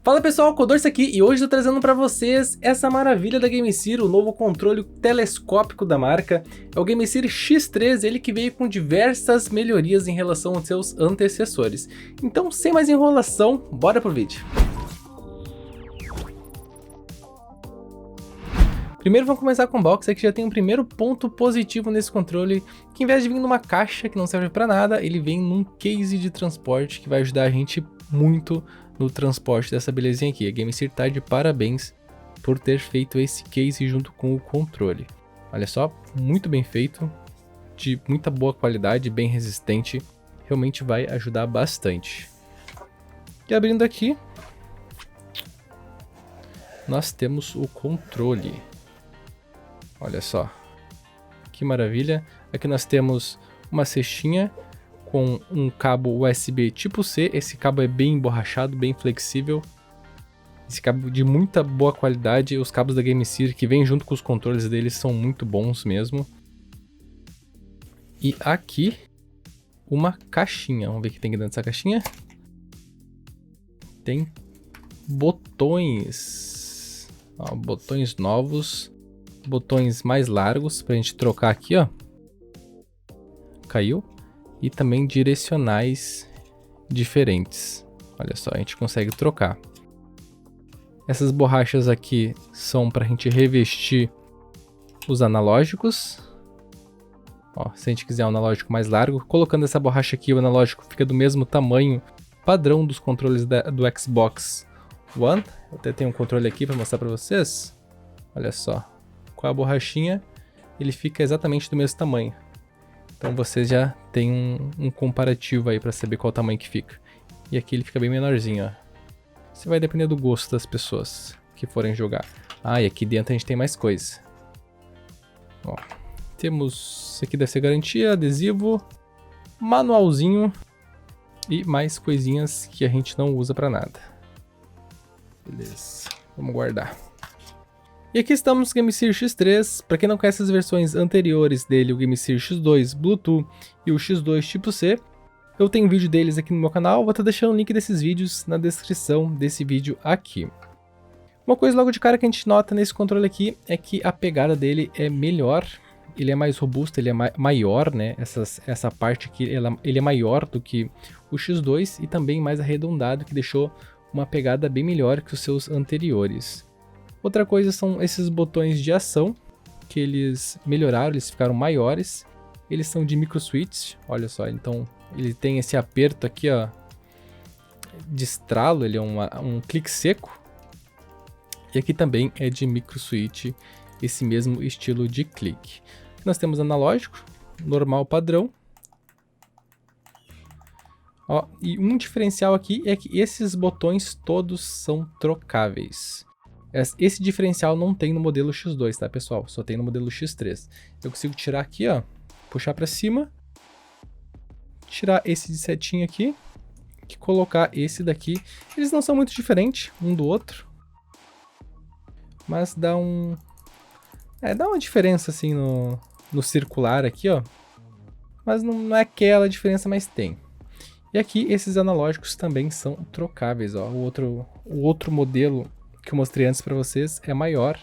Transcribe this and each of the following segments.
Fala pessoal, Codorce aqui e hoje eu tô trazendo pra vocês essa maravilha da GameSir, o novo controle telescópico da marca. É o GameSir X3, ele que veio com diversas melhorias em relação aos seus antecessores. Então, sem mais enrolação, bora pro vídeo. Primeiro vamos começar com o box, que já tem um primeiro ponto positivo nesse controle, que em vez de vir numa caixa que não serve pra nada, ele vem num case de transporte que vai ajudar a gente muito no transporte dessa belezinha aqui. A GameSir tá de parabéns por ter feito esse case junto com o controle. Olha só, muito bem feito, de muita boa qualidade, bem resistente, realmente vai ajudar bastante. E abrindo aqui, nós temos o controle. Olha só, que maravilha. Aqui nós temos uma cestinha com um cabo USB tipo C. Esse cabo é bem emborrachado, bem flexível. Esse cabo de muita boa qualidade. Os cabos da GameSir que vêm junto com os controles deles são muito bons mesmo. E aqui, uma caixinha. Vamos ver o que tem aqui dentro dessa caixinha. Tem botões. Ó, botões novos. Botões mais largos pra gente trocar aqui, ó. Caiu. E também direcionais diferentes. Olha só, a gente consegue trocar. Essas borrachas aqui são pra gente revestir os analógicos. Ó, se a gente quiser um analógico mais largo, colocando essa borracha aqui, o analógico fica do mesmo tamanho padrão dos controles do Xbox One. Eu até tenho um controle aqui pra mostrar pra vocês. Olha só. Com a borrachinha, ele fica exatamente do mesmo tamanho. Então vocês já tem um comparativo aí para saber qual tamanho que fica. E aqui ele fica bem menorzinho, ó. Isso vai depender do gosto das pessoas que forem jogar. Ah, e aqui dentro a gente tem mais coisa. Ó, temos, isso aqui deve ser garantia, adesivo, manualzinho e mais coisinhas que a gente não usa para nada. Beleza, vamos guardar. E aqui estamos no GameSir X3. Para quem não conhece as versões anteriores dele, o GameSir X2 Bluetooth e o X2 tipo C, eu tenho vídeo deles aqui no meu canal, vou estar deixando o link desses vídeos na descrição desse vídeo aqui. Uma coisa logo de cara que a gente nota nesse controle aqui é que a pegada dele é melhor, ele é mais robusto, ele é maior, né? Essa parte aqui, ele é maior do que o X2 e também mais arredondado, que deixou uma pegada bem melhor que os seus anteriores. Outra coisa são esses botões de ação, que eles melhoraram, eles ficaram maiores. Eles são de micro switch, olha só, então ele tem esse aperto aqui, ó, de estralo, ele é um clique seco. E aqui também é de micro switch, esse mesmo estilo de clique. Nós temos analógico, normal padrão. Ó, e um diferencial aqui é que esses botões todos são trocáveis. Esse diferencial não tem no modelo X2, tá, pessoal? Só tem no modelo X3. Eu consigo tirar aqui, ó, puxar para cima, tirar esse de setinha aqui, e colocar esse daqui. Eles não são muito diferentes um do outro, mas dá uma diferença assim no circular aqui, ó. Mas não é aquela diferença, mas tem. E aqui esses analógicos também são trocáveis, ó. O outro modelo que eu mostrei antes para vocês é maior.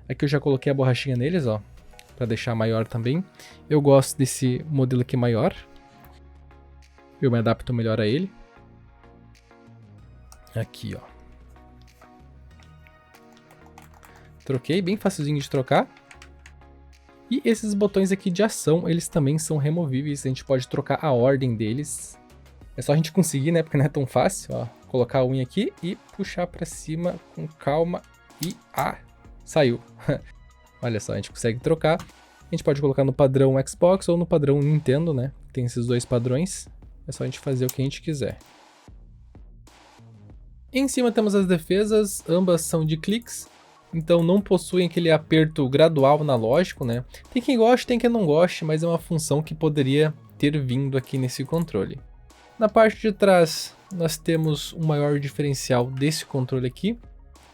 Aqui eu já coloquei a borrachinha neles, ó, para deixar maior também. Eu gosto desse modelo aqui maior. Eu me adapto melhor a ele. Aqui, ó. Troquei, bem facilzinho de trocar. E esses botões aqui de ação, eles também são removíveis. A gente pode trocar a ordem deles. É só a gente conseguir, né? Porque não é tão fácil, ó. Colocar a unha aqui e puxar pra cima com calma e... Ah! Saiu! Olha só, a gente consegue trocar. A gente pode colocar no padrão Xbox ou no padrão Nintendo, né? Tem esses dois padrões. É só a gente fazer o que a gente quiser. Em cima temos as defesas, ambas são de cliques. Então não possuem aquele aperto gradual analógico, né? Tem quem goste, tem quem não goste, mas é uma função que poderia ter vindo aqui nesse controle. Na parte de trás, nós temos um maior diferencial desse controle aqui,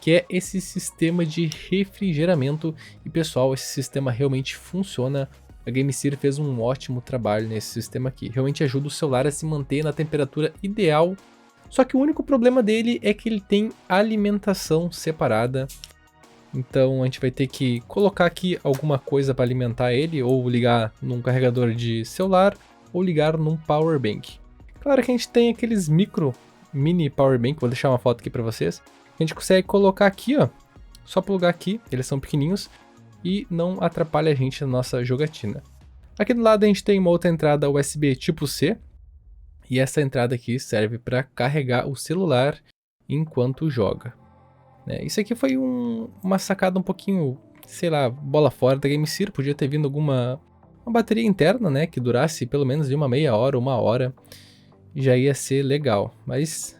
que é esse sistema de refrigeramento. E pessoal, esse sistema realmente funciona. A GameSir fez um ótimo trabalho nesse sistema aqui. Realmente ajuda o celular a se manter na temperatura ideal Só que o único problema dele é que ele tem alimentação separada. Então a gente vai ter que colocar aqui alguma coisa para alimentar ele, ou ligar num carregador de celular, ou ligar num power bank. Claro que a gente tem aqueles mini power bank, vou deixar uma foto aqui para vocês. A gente consegue colocar aqui, ó, só plugar aqui, eles são pequenininhos e não atrapalha a gente na nossa jogatina. Aqui do lado a gente tem uma outra entrada USB tipo C, e essa entrada aqui serve para carregar o celular enquanto joga. Isso aqui foi uma sacada um pouquinho, sei lá, bola fora da GameSir. Podia ter vindo uma bateria interna, né, que durasse pelo menos de uma meia hora, uma hora, já ia ser legal. Mas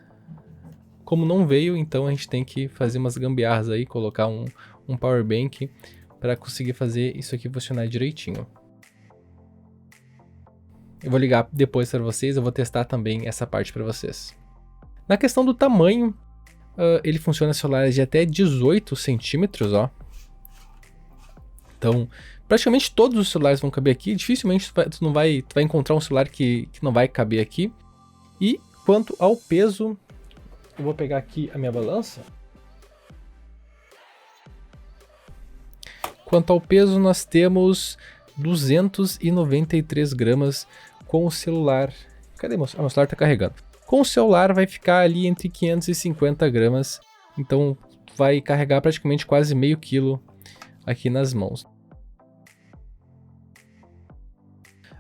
como não veio, então a gente tem que fazer umas gambiarras aí, colocar um power bank para conseguir fazer isso aqui funcionar direitinho. Eu vou ligar depois para vocês, eu vou testar também essa parte para vocês. Na questão do tamanho, ele funciona em celulares de até 18 centímetros, ó. Então, praticamente todos os celulares vão caber aqui. Dificilmente tu vai encontrar um celular que não vai caber aqui. E quanto ao peso, eu vou pegar aqui a minha balança. Quanto ao peso, nós temos 293 gramas com o celular. Cadê meu celular? Meu celular tá carregando. Com o celular vai ficar ali entre 550 gramas. Então vai carregar praticamente quase meio quilo aqui nas mãos.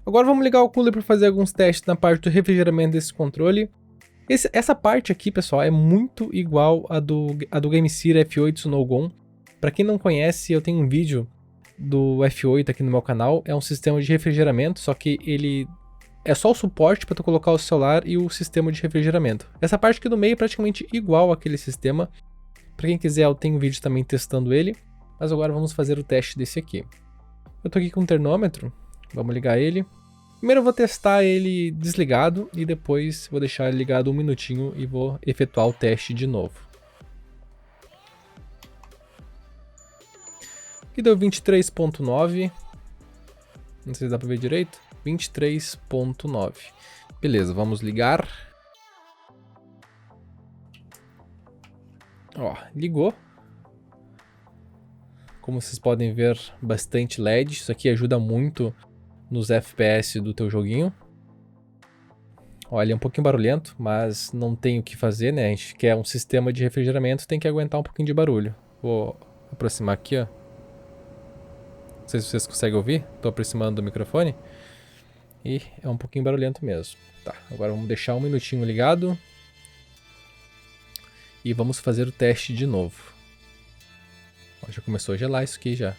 Agora vamos ligar o cooler para fazer alguns testes na parte do refrigeramento desse controle. Essa parte aqui, pessoal, é muito igual a do GameSir F8 Snow. Para quem não conhece, eu tenho um vídeo do F8 aqui no meu canal. É um sistema de refrigeramento, só que ele é só o suporte para tu colocar o celular e o sistema de refrigeramento. Essa parte aqui do meio é praticamente igual àquele sistema. Para quem quiser, eu tenho um vídeo também testando ele. Mas agora vamos fazer o teste desse aqui. Eu tô aqui com um termômetro. Vamos ligar ele. Primeiro eu vou testar ele desligado e depois vou deixar ele ligado um minutinho e vou efetuar o teste de novo. Aqui deu 23.9. Não sei se dá pra ver direito. 23.9. Beleza, vamos ligar. Ó, ligou. Como vocês podem ver, bastante LED. Isso aqui ajuda muito nos FPS do teu joguinho. Olha, é um pouquinho barulhento, mas não tem o que fazer, né? A gente quer um sistema de refrigeramento, tem que aguentar um pouquinho de barulho. Vou aproximar aqui, ó. Não sei se vocês conseguem ouvir. Tô aproximando do microfone. E é um pouquinho barulhento mesmo. Tá, agora vamos deixar um minutinho ligado. E vamos fazer o teste de novo. Ó, já começou a gelar isso aqui já.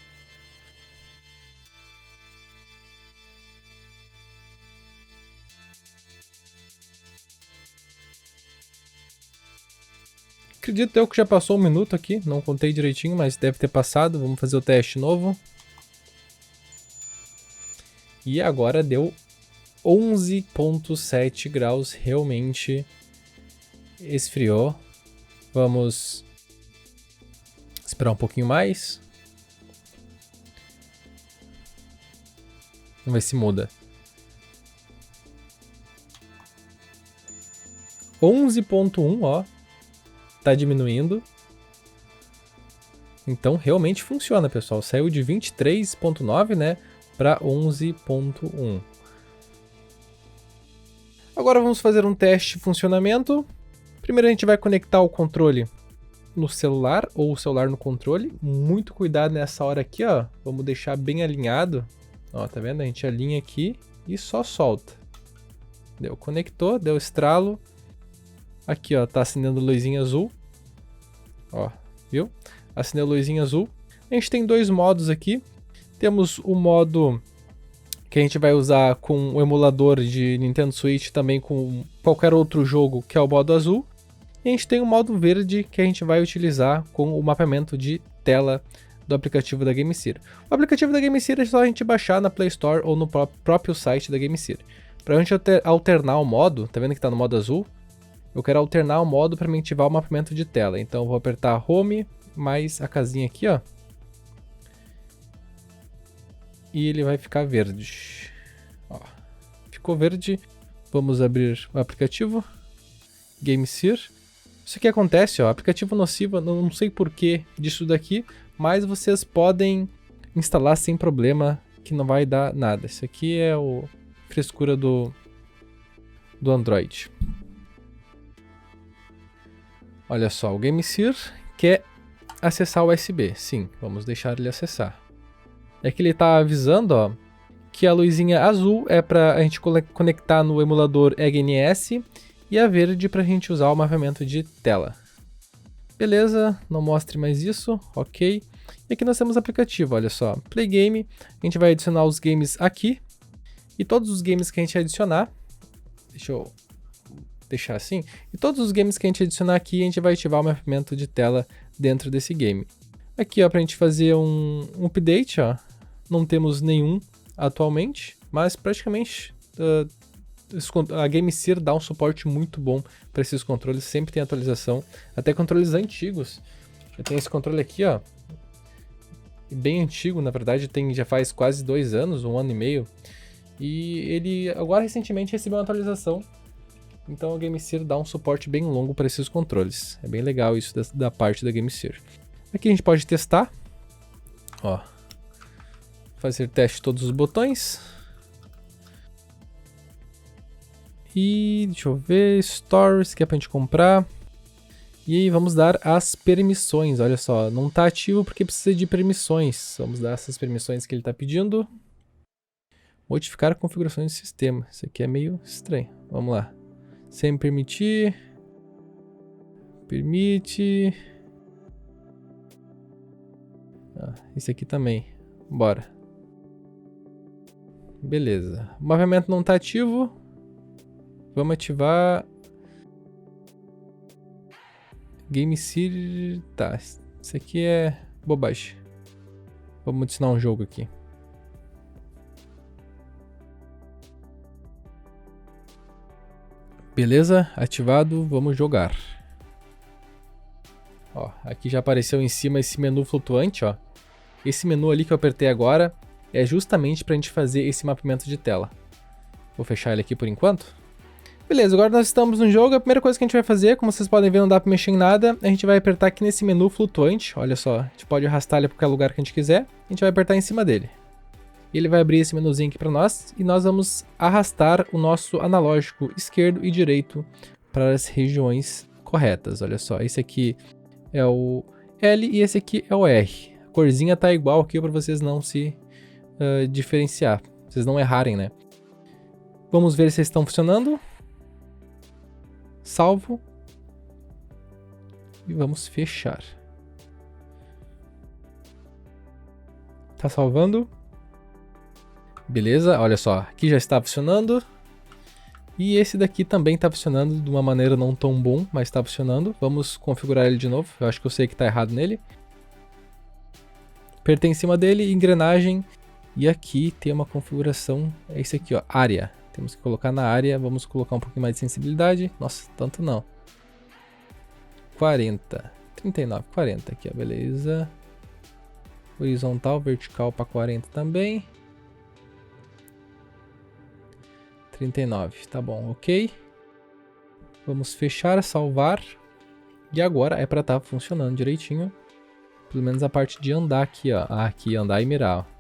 Acredito eu que já passou um minuto aqui, não contei direitinho, mas deve ter passado. Vamos fazer o teste novo. E agora deu 11.7 graus, realmente esfriou. Vamos esperar um pouquinho mais. Vamos ver se muda. 11.1, ó. Tá diminuindo. Então realmente funciona, pessoal. Saiu de 23.9, né, para 11.1. Agora vamos fazer um teste de funcionamento. Primeiro a gente vai conectar o controle no celular ou o celular no controle. Muito cuidado nessa hora aqui, ó. Vamos deixar bem alinhado. Ó, tá vendo? A gente alinha aqui e só solta. Deu, conectou, deu estralo. Aqui, ó, tá acendendo luzinha azul. Ó, viu? Acendeu a luzinha azul. A gente tem dois modos aqui. Temos o modo que a gente vai usar com o emulador de Nintendo Switch, também com qualquer outro jogo, que é o modo azul. E a gente tem o modo verde, que a gente vai utilizar com o mapeamento de tela do aplicativo da GameSir. O aplicativo da GameSir é só a gente baixar na Play Store ou no próprio site da GameSir. Para a gente alternar o modo, tá vendo que está no modo azul? Eu quero alternar o modo para me ativar o mapeamento de tela. Então eu vou apertar Home, mais a casinha aqui, ó. E ele vai ficar verde. Ó, ficou verde. Vamos abrir o aplicativo. GameSear. Isso aqui acontece, ó, aplicativo nocivo, não sei porquê disso daqui, mas vocês podem instalar sem problema, que não vai dar nada. Isso aqui é o frescura do Android. Olha só, o GameSear quer acessar o USB. Sim, vamos deixar ele acessar. É que ele está avisando, ó, que a luzinha azul é para a gente conectar no emulador EGNS e a verde para a gente usar o mapeamento de tela. Beleza, não mostre mais isso, ok. E aqui nós temos o aplicativo, olha só, Play Game, a gente vai adicionar os games aqui. E todos os games que a gente adicionar, deixa eu deixar assim, e todos os games que a gente adicionar aqui, a gente vai ativar o mapeamento de tela dentro desse game. Aqui, ó, pra gente fazer um update, ó, não temos nenhum atualmente, mas praticamente a GameSear dá um suporte muito bom para esses controles, sempre tem atualização, até controles antigos. Eu tenho esse controle aqui, ó, bem antigo, na verdade, já faz quase 2 anos, 1 ano e meio, e ele agora recentemente recebeu uma atualização, então a GameSear dá um suporte bem longo para esses controles. É bem legal isso da parte da GameSear. Aqui a gente pode testar, ó, fazer teste de todos os botões. E deixa eu ver, Stories, que é pra gente comprar. E aí vamos dar as permissões, olha só, não tá ativo porque precisa de permissões. Vamos dar essas permissões que ele tá pedindo. Modificar a configuração do sistema, isso aqui é meio estranho, vamos lá. Sem permitir. Permite. Esse aqui também, bora. Beleza, o mapeamento não tá ativo. Vamos ativar GameSear. Tá, isso aqui é bobagem. Vamos adicionar um jogo aqui. Beleza, ativado, vamos jogar. Ó, aqui já apareceu em cima esse menu flutuante, ó. Esse menu ali que eu apertei agora é justamente para a gente fazer esse mapeamento de tela. Vou fechar ele aqui por enquanto. Beleza, agora nós estamos no jogo. A primeira coisa que a gente vai fazer, como vocês podem ver, não dá para mexer em nada. A gente vai apertar aqui nesse menu flutuante. Olha só, a gente pode arrastar ele para qualquer lugar que a gente quiser. A gente vai apertar em cima dele. Ele vai abrir esse menuzinho aqui para nós. E nós vamos arrastar o nosso analógico esquerdo e direito para as regiões corretas. Olha só, esse aqui é o L e esse aqui é o R. A corzinha tá igual aqui para vocês não se diferenciar. Vocês não errarem, né? Vamos ver se eles estão funcionando. Salvo. E vamos fechar. Tá salvando. Beleza, olha só. Aqui já está funcionando. E esse daqui também está funcionando de uma maneira não tão bom, mas está funcionando. Vamos configurar ele de novo. Eu acho que eu sei que está errado nele. Apertei em cima dele, engrenagem. E aqui tem uma configuração. É esse aqui, ó, área. Temos que colocar na área, vamos colocar um pouquinho mais de sensibilidade. Nossa, tanto não. 40, 39, 40 aqui, ó, beleza. Horizontal, vertical para 40 também. 39, tá bom, ok. Vamos fechar, salvar. E agora é para estar funcionando direitinho. Pelo menos a parte de andar aqui, ó. Aqui, andar e mirar, ó.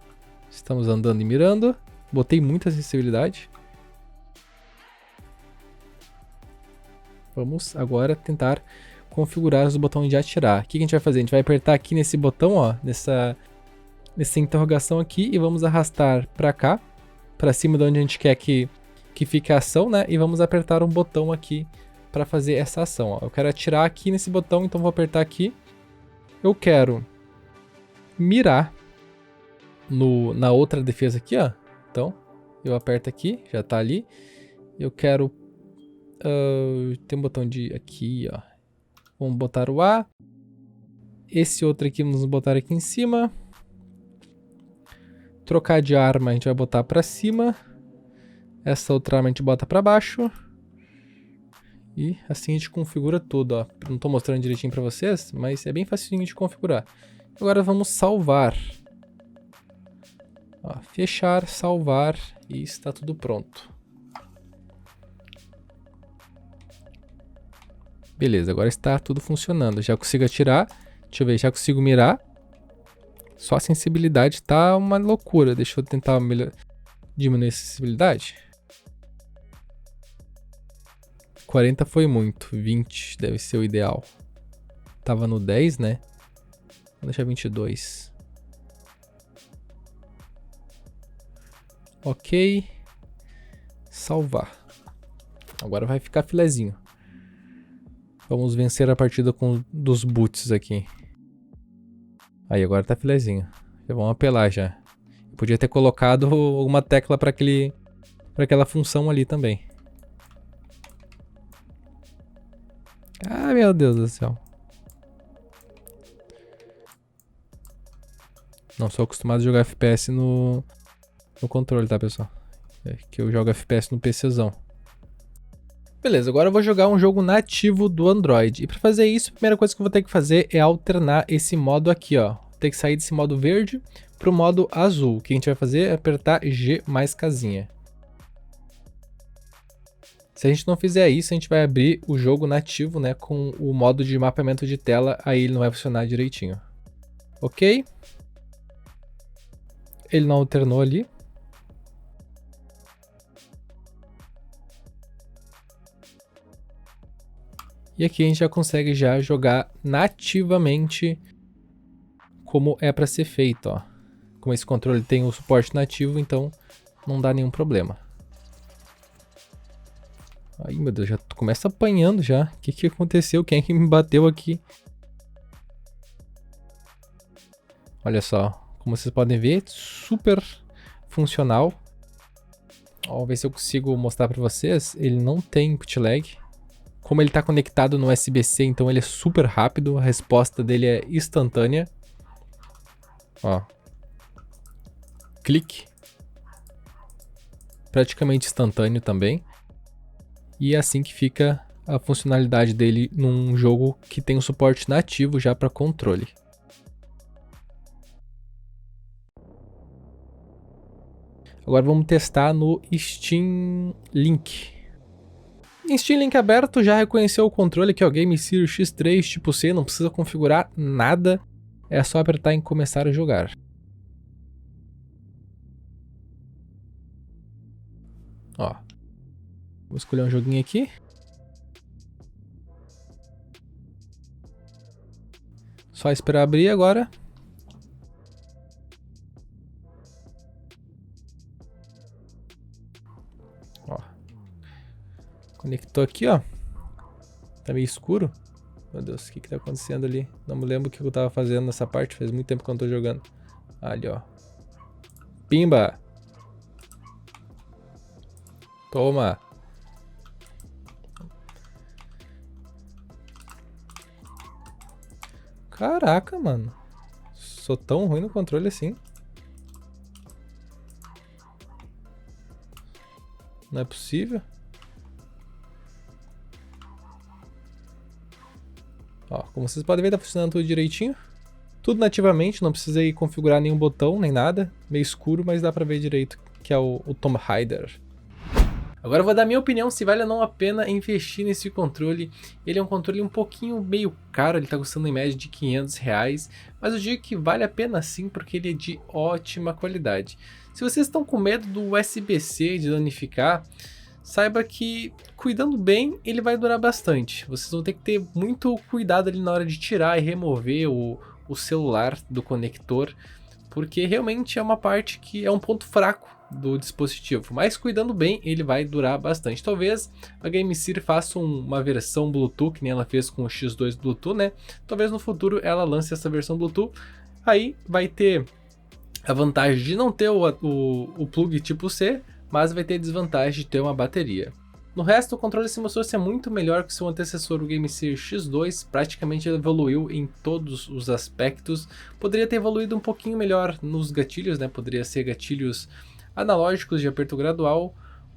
Estamos andando e mirando. Botei muita sensibilidade. Vamos agora tentar configurar os botões de atirar. O que a gente vai fazer? A gente vai apertar aqui nesse botão, ó, nessa interrogação aqui, e vamos arrastar para cá, para cima de onde a gente quer que fique a ação, né? E vamos apertar um botão aqui para fazer essa ação, ó. Eu quero atirar aqui nesse botão, então vou apertar aqui. Eu quero mirar na outra defesa aqui, ó. Então, eu aperto aqui, já tá ali. Eu quero tem um botão de aqui, ó. Vamos botar o A. Esse outro aqui vamos botar aqui em cima. Trocar de arma a gente vai botar pra cima. Essa outra arma a gente bota pra baixo. E assim a gente configura tudo, ó. Não tô mostrando direitinho pra vocês, mas é bem facinho de configurar. Agora vamos salvar. Ó, fechar, salvar e está tudo pronto. Beleza, agora está tudo funcionando. Já consigo atirar. Deixa eu ver, já consigo mirar. Só a sensibilidade tá uma loucura. Deixa eu tentar diminuir a sensibilidade. 40 foi muito. 20 deve ser o ideal. Tava no 10, né? Vou deixar 22. Ok. Salvar. Agora vai ficar filezinho. Vamos vencer a partida com dos boots aqui. Aí, agora tá filezinho. Já vamos apelar já. Podia ter colocado uma tecla para aquela função ali também. Ah, meu Deus do céu. Não sou acostumado a jogar FPS no controle, tá, pessoal? É que eu jogo FPS no PCzão. Beleza, agora eu vou jogar um jogo nativo do Android. E para fazer isso, a primeira coisa que eu vou ter que fazer é alternar esse modo aqui, ó. Vou ter que sair desse modo verde pro modo azul. O que a gente vai fazer é apertar G mais casinha. Se a gente não fizer isso, a gente vai abrir o jogo nativo, né, com o modo de mapeamento de tela, aí ele não vai funcionar direitinho. Ok? Ele não alternou ali. E aqui a gente já consegue já jogar nativamente como é para ser feito, ó. Como esse controle tem o suporte nativo, então não dá nenhum problema. Ai, meu Deus, já começa apanhando já. O que aconteceu? Quem é que me bateu aqui? Olha só, como vocês podem ver, super funcional. Vamos ver se eu consigo mostrar para vocês. Ele não tem input lag. Como ele está conectado no USB-C, então ele é super rápido. A resposta dele é instantânea. Ó. Clique. Praticamente instantâneo também. E é assim que fica a funcionalidade dele num jogo que tem um suporte nativo já para controle. Agora vamos testar no Steam Link. Em Steam Link aberto, já reconheceu o controle aqui, ó, Game Series X3 tipo C, não precisa configurar nada, é só apertar em começar a jogar. Ó, vou escolher um joguinho aqui. Só esperar abrir agora. Ó, conectou aqui, ó. Tá meio escuro. Meu Deus, o que tá acontecendo ali? Não me lembro o que eu tava fazendo nessa parte. Faz muito tempo que eu não tô jogando. Ali, ó. Pimba! Toma! Caraca, mano. Sou tão ruim no controle assim. Não é possível. Ó, como vocês podem ver, tá funcionando tudo direitinho. Tudo nativamente, não precisei configurar nenhum botão, nem nada. Meio escuro, mas dá pra ver direito que é o Tomb Raider. Agora eu vou dar minha opinião se vale ou não a pena investir nesse controle. Ele é um controle um pouquinho meio caro, ele tá custando em média de R$500, mas eu digo que vale a pena sim, porque ele é de ótima qualidade. Se vocês estão com medo do USB-C de danificar, saiba que cuidando bem, ele vai durar bastante. Vocês vão ter que ter muito cuidado ali na hora de tirar e remover o celular do conector, porque realmente é uma parte que é um ponto fraco do dispositivo, mas cuidando bem ele vai durar bastante. Talvez a GameSir faça uma versão Bluetooth, que nem ela fez com o X2 Bluetooth, né? Talvez no futuro ela lance essa versão Bluetooth, aí vai ter a vantagem de não ter o plug tipo C, mas vai ter a desvantagem de ter uma bateria. No resto, o controle se mostrou ser muito melhor que seu antecessor, o GameSir X2, praticamente ele evoluiu em todos os aspectos. Poderia ter evoluído um pouquinho melhor nos gatilhos, né? Poderia ser gatilhos analógicos de aperto gradual,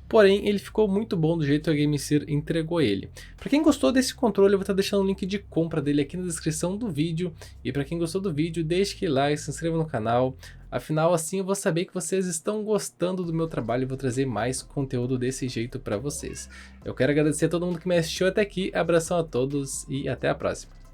porém ele ficou muito bom do jeito que a GameSir entregou ele. Para quem gostou desse controle, eu vou estar deixando o link de compra dele aqui na descrição do vídeo, e para quem gostou do vídeo, deixe aquele like, se inscreva no canal, afinal assim eu vou saber que vocês estão gostando do meu trabalho e vou trazer mais conteúdo desse jeito para vocês. Eu quero agradecer a todo mundo que me assistiu até aqui, abração a todos e até a próxima.